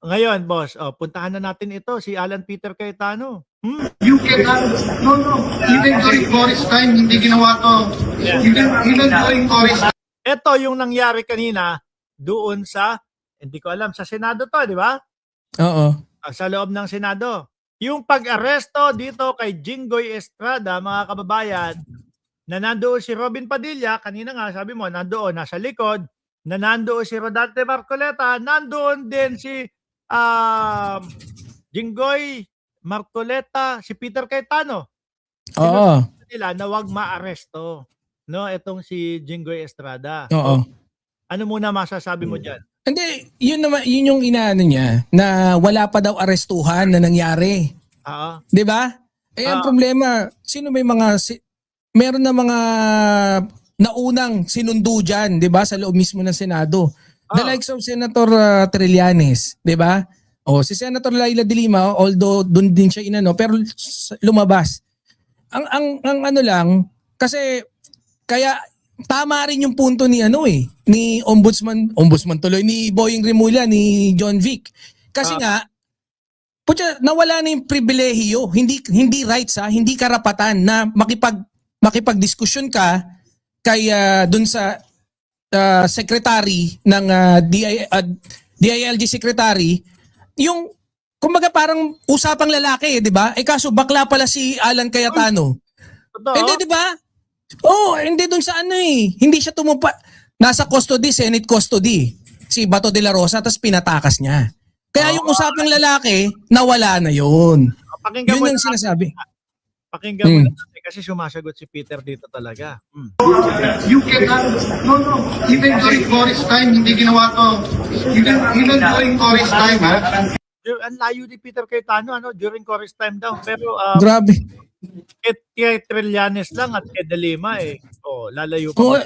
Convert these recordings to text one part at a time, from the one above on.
Ngayon, boss, puntahan na natin ito, si Alan Peter Cayetano. You cannot, no. Even during Cory's time, hindi ginawa to. Even during Cory's time. Ito yung nangyari kanina doon sa, hindi ko alam, sa Senado to, di ba? Oo. Sa loob ng Senado. Yung pag-aresto dito kay Jinggoy Estrada, mga kababayan, na nandoon si Robin Padilla, kanina nga sabi mo, nandoon, nasa likod, na nandoon si Rodante Marcoleta, nandoon din si Jinggoy Marcoleta, si Peter Cayetano. Oo. Nila na wag maaresto, no, itong si Jinggoy Estrada. Oo. Ano muna masasabi mo diyan? Hindi, yun naman, yun yung inaano niya na wala pa daw arestuhan na nangyari. Oo. 'Di ba? Eh ang problema, sino may mga meron na mga naunang sinundo diyan, 'di ba, sa loob mismo ng Senado. The likes of Senator Trillanes, 'di ba? O si Senator Laila de Lima, although doon din siya inano, pero lumabas. Ang ano lang kasi kaya tama rin yung punto ni ni ombudsman tuloy ni Boying Rimulya, ni John Vic. Kasi nga putya, nawala na yung pribilehiyo, hindi rights hindi karapatan na makipagdiskusyon ka kay dun sa secretary ng DILG secretary, yung kumbaga parang usapang lalaki, 'di ba? Eh kaso bakla pala si Alan Cayetano. Hindi, 'di ba? Hindi dun sa hindi siya nasa custody, Senate custody, si Bato de la Rosa, tapos pinatakas niya. Kaya yung usapang lalaki, nawala na yun. Pakinggan Yun yung sinasabi. Pakinggan mo natin kasi sumasagot si Peter dito talaga. You cannot, no. Even during Cory's time, hindi ginawa to. Even during Cory's time, Ang layo ni Peter Cayetano, during Cory's time daw. Pero Grabe. kay Trillanes lang at kay De Lima lalayo pa.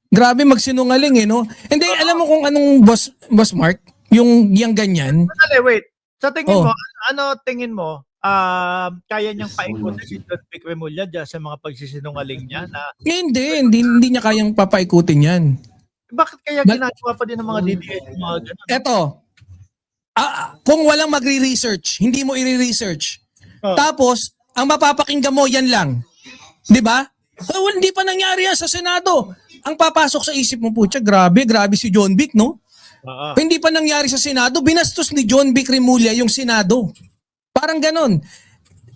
Grabe magsinungaling no? Hindi, alam mo kung anong boss Mark, yung ganyan. Wait. Sa tingin mo, ano tingin mo, kaya niyang paikutin si John Vic Remulla dyan sa mga pagsisinungaling niya na... Hindi niya kayang papaikutin yan. Bakit kaya ginagawa pa din ng mga DDS mga ganun? Eto, kung walang magre-research, hindi mo i-research. Tapos, ang mapapakinggan mo yan lang. 'Di ba? Hindi pa nangyari yan sa Senado. Ang papasok sa isip mo, putya, grabe si John Vic, no? Hindi pa nangyari sa Senado, binastos ni John Vic Remulla yung Senado. Parang ganon.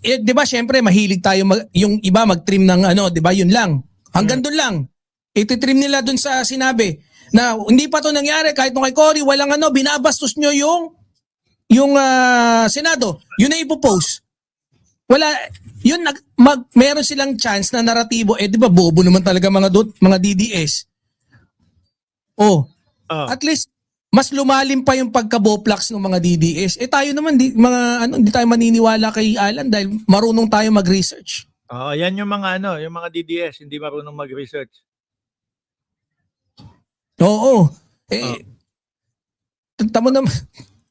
'Di ba, syempre mahilig tayo yung iba mag-trim ng 'di ba? Yun lang. Hanggang doon lang. Iti-trim nila doon sa sinabi na hindi pa 'to nangyari kahit nung kay Cory, walang binabastos nyo yung Senado. Yun na ipopost. Wala, yun meron silang chance na naratibo, di ba bobo naman talaga mga DDS. At least mas lumalim pa yung pagkaboplax ng mga DDS. Tayo naman hindi tayo maniniwala kay Alan dahil marunong tayo mag-research. Yan yung mga yung mga DDS hindi marunong mag-research. Tamo naman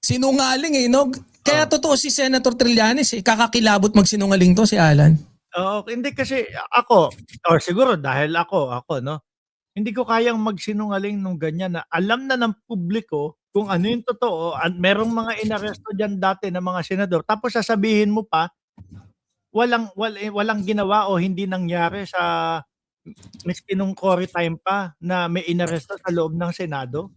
sinungaling no? Kaya totoo si Senator Trillanes kakakilabot magsinungaling to si Alan. Hindi kasi ako, or siguro dahil ako no, hindi ko kayang magsinungaling nung ganyan na alam na ng publiko kung ano yung totoo at merong mga inaresto dyan dati ng mga senador tapos sasabihin mo pa walang ginawa o hindi nangyari sa miski nung Cory time pa na may inaresto sa loob ng Senado.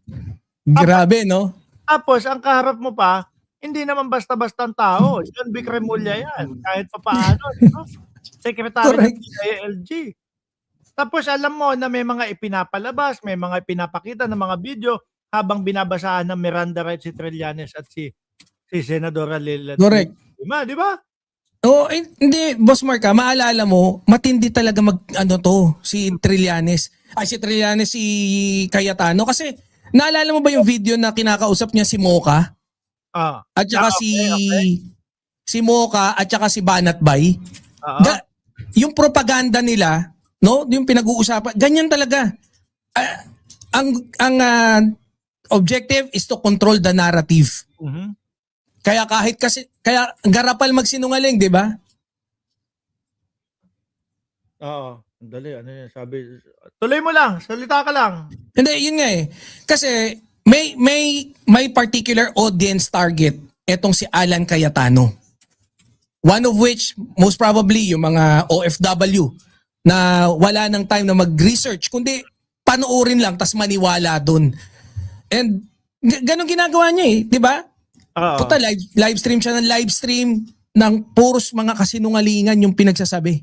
Grabe, no? Tapos ang kaharap mo pa, hindi naman basta-bastang tao. John Vic Remulla yan. Kahit pa paano. Secretary ng DILG. Tapos alam mo na may mga ipinapalabas, may mga ipinapakita ng mga video habang binabasahan ng Miranda rights si Trillanes at si Senadora Lila. Correct. Di ba? Hindi, Boss Mark, maalala mo, matindi talaga si Trillanes. Si Trillanes, si Cayetano. Kasi, naalala mo ba yung video na kinakausap niya si Mocha? At saka si Mocha at saka si Banat Bay. Yung propaganda nila, no, yung pinag-uusapan, ganyan talaga. Ang objective is to control the narrative. Kaya kaya garapal magsinungaling, 'di ba? Dali, ano yan, sabi. Tuloy mo lang, salita ka lang. Hindi, yun nga Kasi may particular audience target etong si Alan Cayetano. One of which, most probably, yung mga OFW na wala ng time na mag-research, kundi panoorin lang tas maniwala dun. And ganun ginagawa niya di ba? Puta, live stream siya ng live stream ng puros mga kasinungalingan yung pinagsasabi.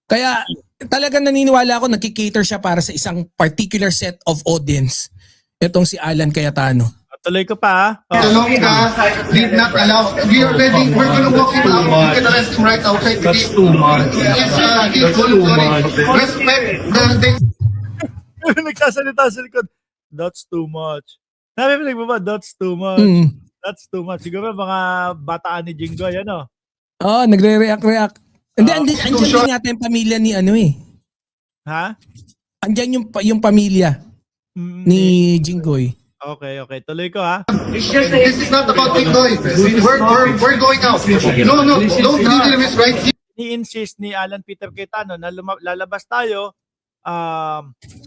Kaya talagang naniniwala ako nagki-cater siya para sa isang particular set of audience. Itong si Alan Cayetano. Tuloy ko pa. Salonga did not allow. We're gonna walk him out. You can arrest him right outside. That's too much. He's sorry. Respect the Nagsasalita sa likod. That's too much. Narinig mo ba? That's too much. That's too much. Siguro mga bataan ni Jinggoy, ano? Nagre-react. Hindi, andyan din yata yung pamilya ni ano eh. Ha? Andyan yung pamilya ni Jinggoy. Okay. Tuloy ko, ha? This is not about Jinggoy. We're going out. No, don't leave him his right here. Ni-insist ni Alan Peter Cayetano na lalabas tayo, sa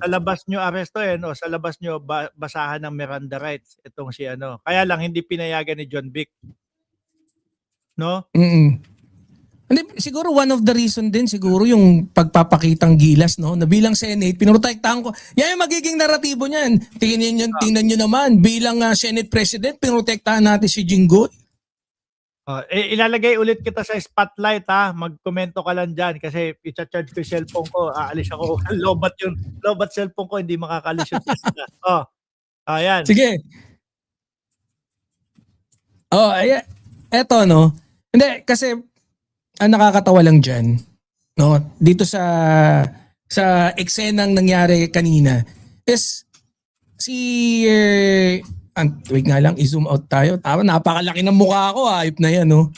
labas nyo arestohin o sa labas nyo basahan ng Miranda rights itong si ano. Kaya lang hindi pinayagan ni John Vic. No? Hindi, siguro one of the reason din siguro yung pagpapakitang gilas, no? Na bilang Senate, pinoprotektahan ko. Yan yung magiging naratibo niyan. Tingnan nyo naman, bilang Senate President, pinoprotektahan natin si Jinggoy. Ilalagay ulit kita sa spotlight, ha. Magkomento ka lang dyan kasi i-charge ko yung cellphone ko. Aalis ako. Lobat cellphone ko, hindi makakalis yung ayan. Sige. Ayan. Eto, no? Hindi, kasi ang nakakatawa lang dyan, no? Dito sa eksenang nangyari kanina is si wait nga lang, i-zoom out tayo. Tama, napakalaki ng mukha ko, ayop na yan, no?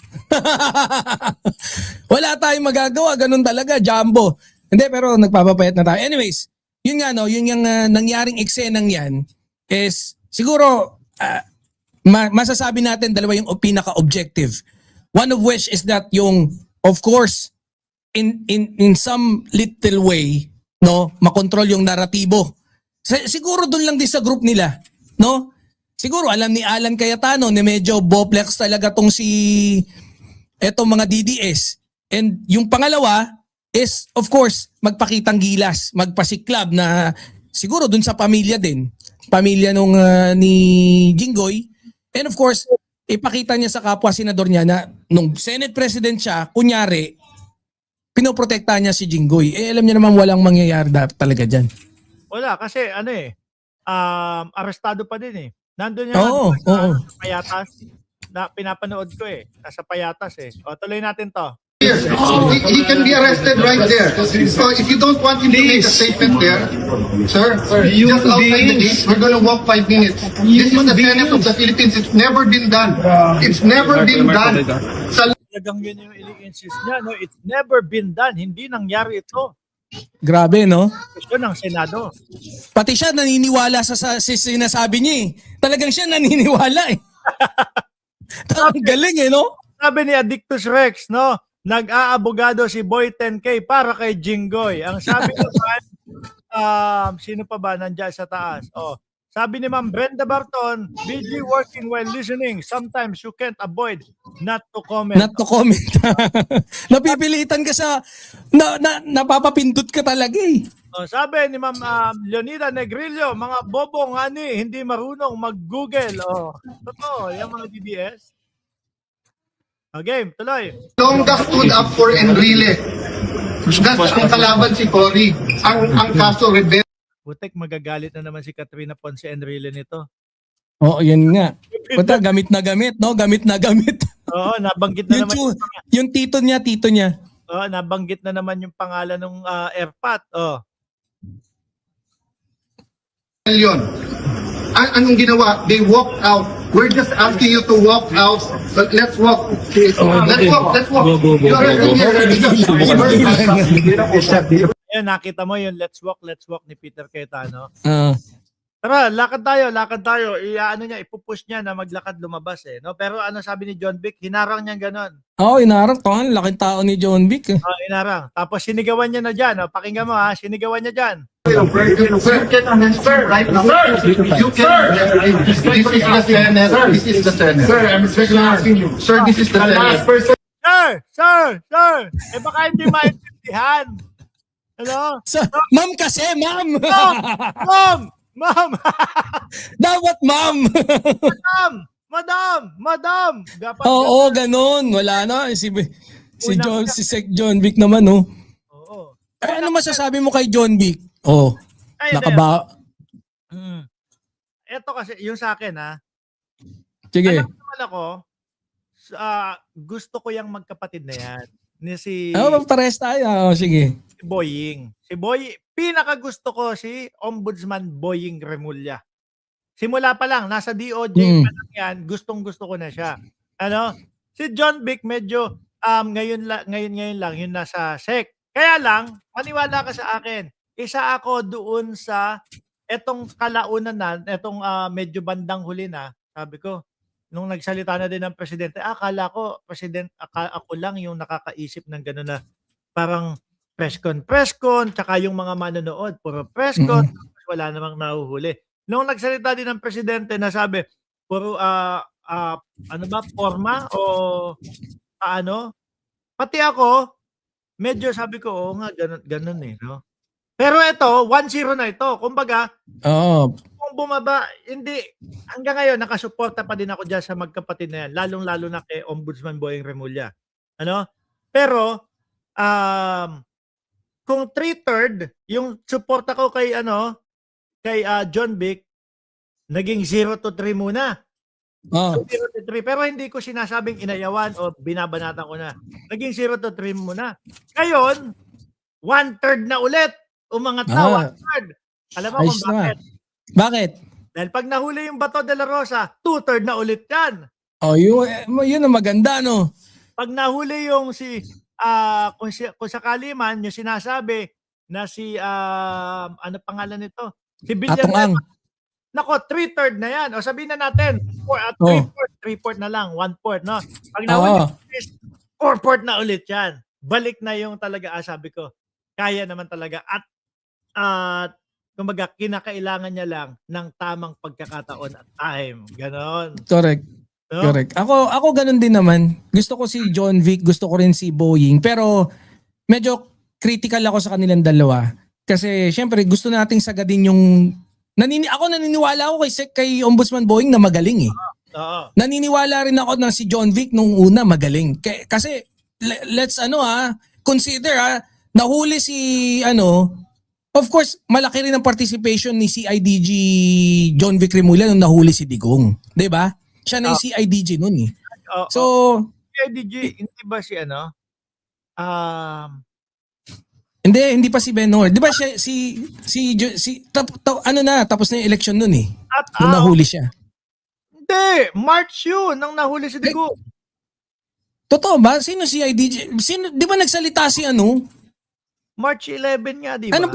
Wala tayong magagawa, ganun talaga, jumbo. Hindi, pero nagpapapayat na tayo. Anyways, yun nga, no? Yun yung nangyaring eksenang yan is siguro masasabi natin dalawa yung pinaka-objective. One of which is that yung, of course, in some little way, no, makontrol yung naratibo. Siguro doon lang din sa group nila, no? Siguro alam ni Alan Cayetano na medyo boplex talaga tong etong mga DDS. And yung pangalawa is, of course, magpakitang gilas, magpasiklab na siguro doon sa pamilya din. Pamilya nung ni Jinggoy. And of course, ipakita niya sa kapwa senador niya na nung Senate President siya, kunyari, pinoprotektahan niya si Jinggoy. Alam niya naman walang mangyayari talaga dyan. Wala, kasi arestado pa din eh. Nandun Oo. sa Payatas. Na pinapanood ko eh. Nasa Payatas eh. Tuloy natin to. He can be arrested right there. So if you don't want him to make a statement there, sir, just outside the gate, we're going to walk 5 minutes. This is the Senate of the Philippines. It's never been done. It's never been done. Talagang yun yung insist niya. No? It's never been done. Hindi nangyari ito. Grabe, no? Gusto ng Senado. Pati siya naniniwala sa sinasabi niya eh. Talagang siya naniniwala eh. Ang galing eh, no? Sabi ni Addictus Rex, no? Nag-aabogado si Boy 10K para kay Jinggoy. Ang sabi naman, sino pa ba nandiyan sa taas? Sabi ni Ma'am Brenda Barton, busy working while listening. Sometimes you can't avoid not to comment. Not to comment. Napipilitan ka sa, napapapindot ka talaga eh. Sabi ni Ma'am Leonida Negrillo, mga bobong hindi marunong mag-Google. Totoo, yung mga DDS. Game, tuloy. Longa stood up for Enrile. That's ang kalaban si Cory. Ang kaso rebel. Butek, magagalit na naman si Katrina Ponce Enrile nito. Oo, yan nga. Puta, gamit na gamit, no? Gamit na gamit. Oo, nabanggit na naman. Yung tito niya. Oo, nabanggit na naman yung pangalan ng airpat. Yun. Anong ginawa? They walked out. We're just asking you to walk out. But let's walk. Let's walk. You are Ayun, nakita mo yung let's walk ni Peter Cayetano. Tara, lakad tayo. Ano niya, ipupush niya na maglakad lumabas eh. No? Pero ano sabi ni John Vic, hinarang niya ganon. Oo, inarang. Tongan, laking tao ni John Vic. Hinarang. Tapos sinigawan niya na dyan. Pakinggan mo ha, sinigawan niya dyan. Sir, right now, you can, this is the Senate, this is the Senate. Sir, I'm especially asking you. Sir, this is the The last Senate. person. Sir! Eh baka hindi maintindihan. Ano? So, ma'am kasi, ma'am. Ma'am! Dapat ma'am. Madam! Dapat Oo, ganun. Wala na. Si Sec John Vic naman, oh. Oo. Ay, ano masasabi mo kay John Vic? Oh, Ay, nakaba... Ito kasi, yung sa akin ha. Sige. Alam naman ako, gusto ko yung magkapatid na yan. Ni si Pares tayo. Oh, sige. Boying. Si Boy, pinakagusto ko si Ombudsman Boying Remulla. Simula pa lang, nasa DOJ pa lang yan, gustong-gusto ko na siya. Ano? Si John Vic medyo ngayon lang yun nasa SEC. Kaya lang, maniwala ka sa akin. Isa ako doon sa etong kalaunan na, etong medyo bandang huli na, sabi ko, nung nagsalita na din ng presidente, akala ko, ako lang yung nakakaisip ng gano'n na parang press con, tsaka yung mga manonood, puro press con, wala namang nahuhuli. Nung nagsalita din ng presidente na sabi, puro, forma o paano, pati ako, medyo sabi ko, oo nga, ganun eh, no? Pero ito, 1-0 na ito. Kumbaga, kung bumaba, hindi, hanggang ngayon, nakasuporta pa din ako dyan sa magkapatid na yan, lalong-lalo na kay Ombudsman Boying Remulla. Ano? Pero, kung 3/3, yung suporta ko kay, John Vic, naging 0-3 muna. 0-3, pero hindi ko sinasabing inayawan o binabanatan ko na. Naging 0-3 muna. Ngayon, 1/3 na ulit. Umangat na, 1/3. Alam mo kung bakit? Bakit? Dahil pag nahuli yung Bato de la Rosa, 2/3 na ulit yan. Oh, yun ang maganda, no? Pag nahuli yung kung sakali man, yung sinasabi na si, ano pangalan nito? Si Atong-ang. Nako, 3/3 na yan. O sabihin na natin, 3/4 na lang, 1/4, no? Pag nahuli, 4/4 na ulit yan. Balik na yung talaga, sabi ko, kaya naman talaga. At kumbaga, kinakailangan niya lang ng tamang pagkakataon at time. Ganon. Correct. No? Correct. Ako ganun din naman. Gusto ko si John Vic, gusto ko rin si Boying. Pero medyo critical ako sa kanilang dalawa. Kasi syempre gusto nating sagadin yung... Ako naniniwala ako kay Ombudsman Boying na magaling eh. Oo. Naniniwala rin ako na si John Vic nung una magaling. Kasi let's consider nahuli si of course malaki rin ang participation ni CIDG John Vic Remulla nung nahuli si Digong, 'di ba? Siya na yung CIDG noon eh. So CIDG hindi ba si hindi pa si Benhur. 'Di ba siya tapos na yung election noon eh. Nung nahuli siya. Hindi, March yun nang nahuli si Digong. Totoo ba? Sino CIDG? Di ba nagsalita si March 11 nga, di ba? Anong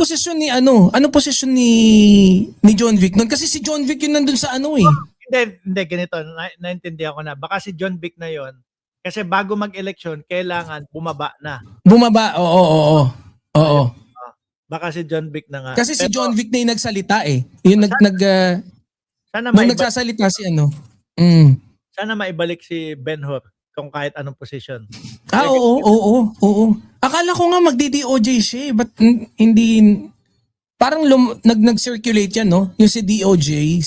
posisyon ni John Vic noon? Kasi si John Vic yun nandun sa eh. Hindi, ganito. Naintindihan ko na. Baka si John Vic na yon. Kasi bago mag-election, kailangan bumaba na. Bumaba, oo. Baka si John Vic na nga. Kasi si John Vic na yung nagsalita eh. Yung sana nung nagsasalita si Sana maibalik si Ben-Hur kung kahit anong posisyon. Oo. Akala ko nga magdi-DOJ siya eh. But hindi... Parang nag-circulate yan, no? Yung si DOJ,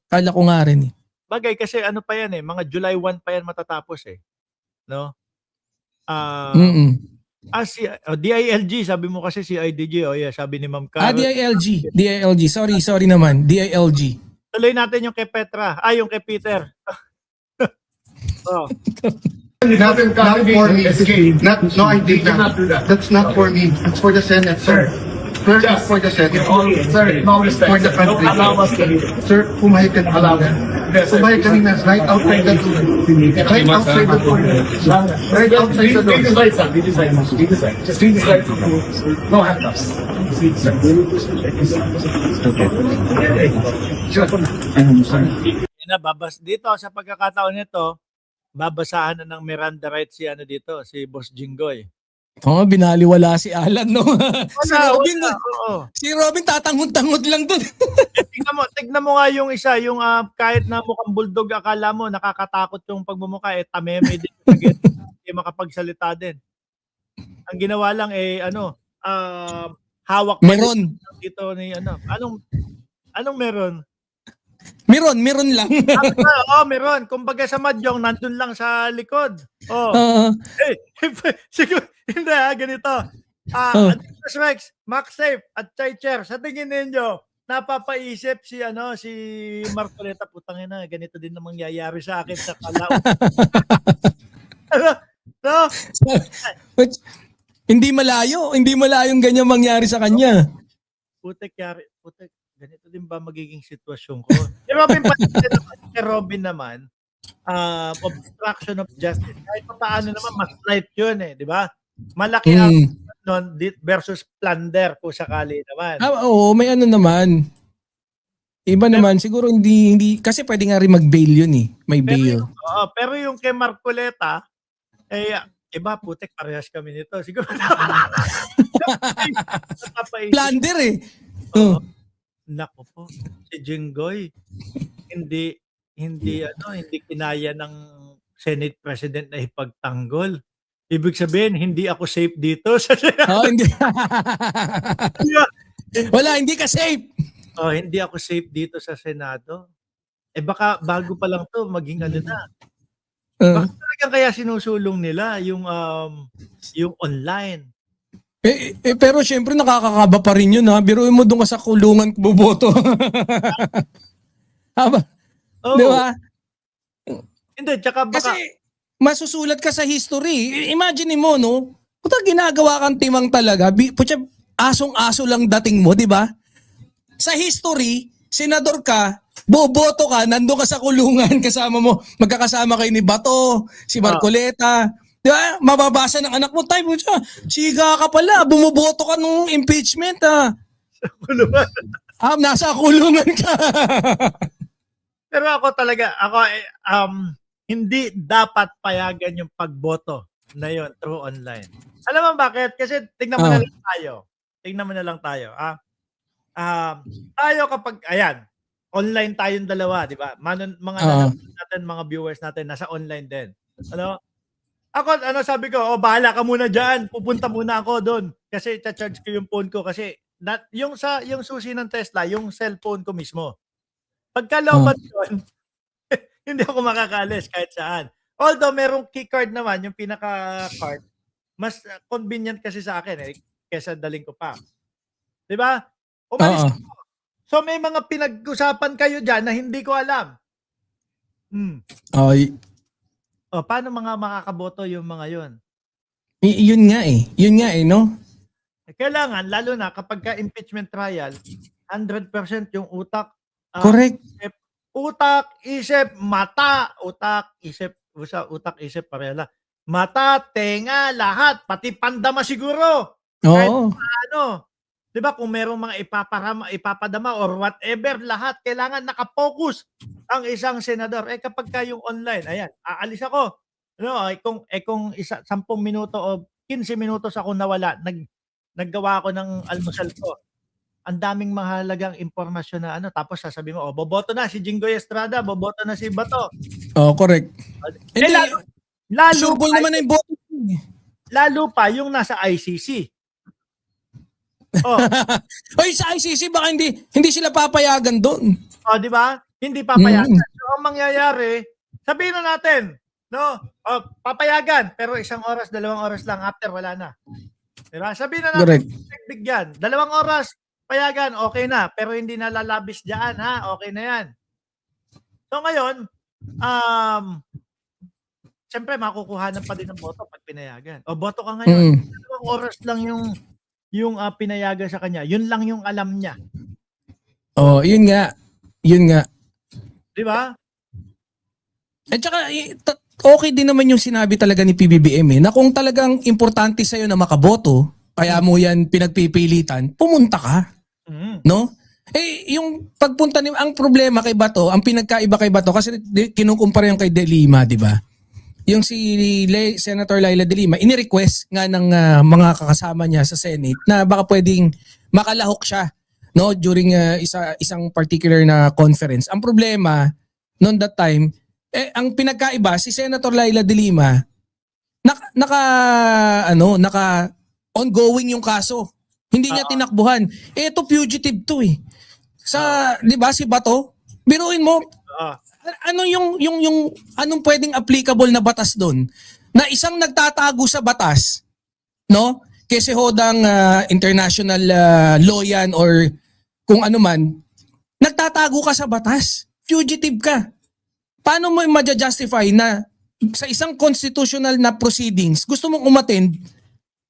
akala ko nga rin eh. Bagay kasi pa yan eh. Mga July 1 pa yan matatapos eh. No? DILG, sabi mo kasi si IDG. Sabi ni Ma'am Carol. DILG. Sorry naman. DILG. Tuloy natin yung kay Petra. Yung kay Peter. Not for me. No, I did not. That's not for me. It's for the Senate, sir. Sir, for the Senate. Sir, no respect. For the country. Don't allow us to leave. Sir, pumayag ka Allow na. Yes, sir. Pumayag ka na right outside the door. Right outside the door. Right outside the door. Read the slides, sir. Read the slides. Read the slides. Just read the slides. No handcuffs. Just read the slides. Yan na, dito sa pagkakataon nito, babasahan na ng Miranda rights si ano dito, si Boss Jinggoy. Oo, binaliwala si Alan, no? Si Robin, oo. si Robin tatangot-tangot lang dun. Tignan mo nga yung isa, yung kahit na mukhang bulldog, akala mo nakakatakot yung pagmumukha, tameme din agad, hindi makapagsalita din. Ang ginawa lang hawak Meron. dito ni anong meron? Meron lang. Meron. Kumbaga sa Mahjong, nandun lang sa likod. Siguro, hindi ganito. Andres Rex, MaxSafe, at Chaicher, sa tingin ninyo, napapaisip si Marcoleta, putang ina, ganito din namang mangyayari sa akin sa Kalao. No? Hindi malayong ganyan mangyari sa kanya. Putek, ganito din ba magiging sitwasyon ko? Si Robin naman, obstruction of justice. Kahit pa paano naman, mas light yun di ba? Malaki ang nun versus plunder kung sakali naman. Oo, may ano naman. Iba naman, siguro hindi, kasi pwede nga rin mag-bail yun May bail. Pero yung kay Marcoleta, iba, putek, parehas kami nito. Siguro Plunder Nako po, si Jinggoy, hindi kinaya ng Senate President na ipagtanggol. Ibig sabihin, hindi ako safe dito sa hindi. Wala, hindi ka safe. Hindi ako safe dito sa Senado. Baka bago pa lang to maging na. Baka talagang kaya sinusulong nila yung online. Pero syempre nakakakaba pa rin yun Biruin mo doon ka sa kulungan boboto. Di ba? Hindi, tsaka baka... Kasi masusulat ka sa history. Imagine mo, no? Puta, ginagawa kang timang talaga. Putya, asong-aso lang dating mo, di ba? Sa history, senador ka, boboto ka, nandun ka sa kulungan, kasama mo, magkakasama kayo ni Bato, si Marcoleta. Di ba? Mababasa ng anak mo, tayo mo siya. Siga ka pala, bumuboto ka nung impeachment Sa kulungan. Nasa kulungan ka. Pero ako hindi dapat payagan yung pagboto na yon through online. Alam mo bakit? Kasi tingnan mo na lang tayo. Tayo kapag, online tayong dalawa, di ba? Mga nanonood natin, mga viewers natin, nasa online din. Ako, sabi ko, bahala ka muna dyan. Pupunta muna ako doon. Kasi charge ko yung phone ko. Kasi yung susi ng Tesla, yung cellphone ko mismo. Pagkalooban yun, hindi ako makakalis kahit saan. Although merong keycard naman, yung pinaka-card, mas convenient kasi sa akin kesa daling ko pa. Di ba? Umalis ako. So may mga pinag-usapan kayo dyan na hindi ko alam. Paano mga makakaboto yung mga yun? Yun nga no? Kailangan, lalo na kapag ka-impeachment trial, 100% yung utak. Correct. Utak, isip, mata. Utak, isip, parela. Mata, tenga, lahat. Pati pandama siguro. Kahit paano. Diba kung merong mga ipapadama or whatever, lahat kailangan nakapokus ang isang senador. Kapag yung online, aalis ako. Kung 10 minuto o 15 minutos ako nawala, naggawa ako ng almusal ko. Ang daming mahalagang impormasyon na tapos sasabihin mo, boboto na si Jinggoy Estrada, boboto na si Bato. Correct. Lalo sureball naman na yung boto. Lalo pa yung nasa ICC. Sa ICC baka hindi sila papayagan doon. Di ba? Hindi papayagan. So ang mangyayari, sabihin na natin, papayagan, pero 1 oras, 2 oras lang, after wala na. Diba? Sabihin na natin, bigyan. 2 oras, payagan, okay na, pero hindi na lalabis diyan, okay na yan. So ngayon, siyempre makukuhanan pa din ng boto pag pinayagan. Boto ka ngayon, 2 oras lang yung yung pinayagan sa kanya. Yun lang yung alam niya. Oh, yun nga. Yun nga. Di ba? At saka, okay din naman yung sinabi talaga ni PBBM na kung talagang importante sa'yo na makaboto, kaya mo yan pinagpipilitan, pumunta ka. No? Yung pagpunta ni, ang problema kay Bato, ang pinagkaiba kay Bato, kasi kinukumpara yung kay De Lima, di ba? Yung si Senator Laila De Lima, ini-request nga ng mga kakasama niya sa Senate na baka pwedeng makalahok siya, no, during isang particular na conference. Ang problema noon that time, ang pinagkaiba si Senator Laila De Lima naka ongoing yung kaso. Hindi niya tinakbuhan. Ito fugitive to eh. Sa 'di ba si Bato? Biruin mo, ano yung anong pwedeng applicable na batas doon? Na isang nagtatago sa batas, no? Kasi hodang international law yan or kung ano man, nagtatago ka sa batas. Fugitive ka. Paano mo ma-justify na sa isang constitutional na proceedings, gusto mong umattend,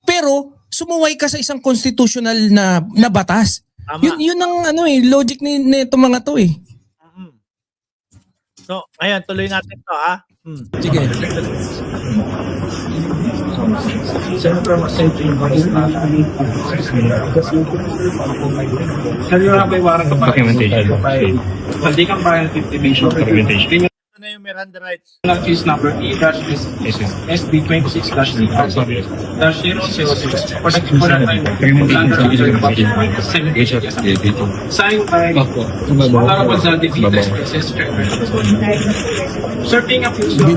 pero sumuway ka sa isang constitutional na batas? Tama. Yun ang logic ni itong mga to eh. So, ayan, tuloy natin to ha. Sige. Senator was saying kanina may warrant of documentation. Hindi kang bayan documentation. Ito na yung Miranda rights. Case number E-SB 26-006 for signed by Honorable Zaldi Vitas Princess Sir, being accused of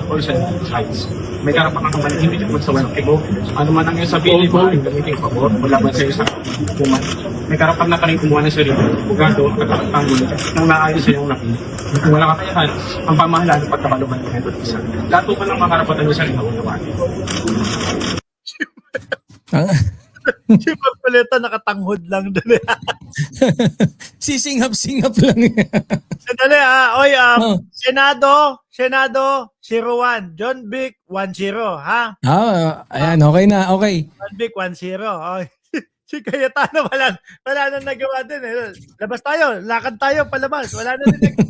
person rights. May karapatan kang manahimik at magsawalang kibo. Ano man ang iyong sabihin, maaaring gamitin ang pabor mula ba sa iyo sa hukuman. May karapatan ka rin kumuha ng sarili, bugado at pagkakatanggulo nang naayos sa iyong laking. Kung wala kakayahan, ang pamahalaan at pagkakaluman ng ito isa. Lato ka ng mga karapatan mo sa rin na unawan. Si Marcoleta nakatanghod lang doon. Sisingap-singap lang. Sandali oy, Senado 01, John Vic 10 ha. Ayan, okay na, okay. John Vic 10. Oy. Si Cayetano wala nang nagawa din eh. Labas tayo, lakad tayo palabas. Wala na din nagawa.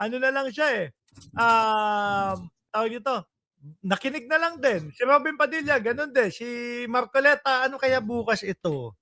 Ano na lang siya eh. Tawag ito. Nakinig na lang din. Si Robin Padilla, ganun din. Si Marcoleta, ano kaya bukas ito?